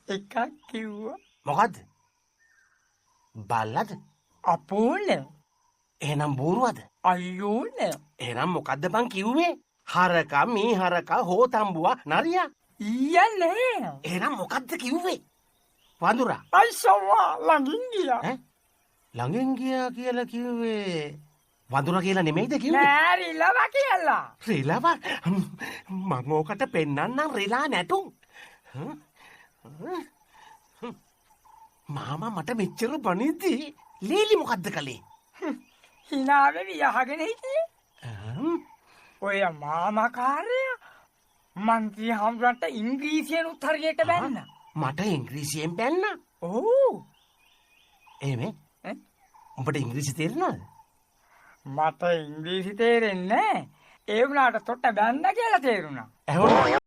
එකක් කිව්වා. මොකද්ද? බල්ලද? අපෝල. එහෙනම් බූරුවද? අයියෝ නෑ. එහෙනම් මොකද්ද බං කිව්වේ? හරකා මේ හරකා හෝතම්බුවා නරියා. ඊයා නෑ. එහෙනම් මොකද්ද කිව්වේ? වඳුරා. අයිසවා ළඟින් ගියා. ඈ? ළඟින් ගියා කියලා කිව්වේ වඳුරා කියලා නෙමෙයිද කිව්වේ? නෑ රිලව කියලා. රිලව? මම ඕකට පෙන්නන්නම් රිලා නැටුම්. මාමා මට මෙච්චර බනිද්දි ලීලි මොකද්ද කලේ? හිනාවේ වියහගෙන හිටියේ. ඔය මාමා කාර්යය මන්ත්‍රී හම්රන්ට ඉංග්‍රීසියෙන් උත්තරියට බැන්න. මට ඉංග්‍රීසියෙන් බැන්න? ඔව්. එහෙම? උඹට ඉංග්‍රීසි තේරෙනවද? මට ඉංග්‍රීසි තේරෙන්නේ නෑ. ඒ වුණාට තොට බැන්න කියලා තේරුණා. ඇහුණා.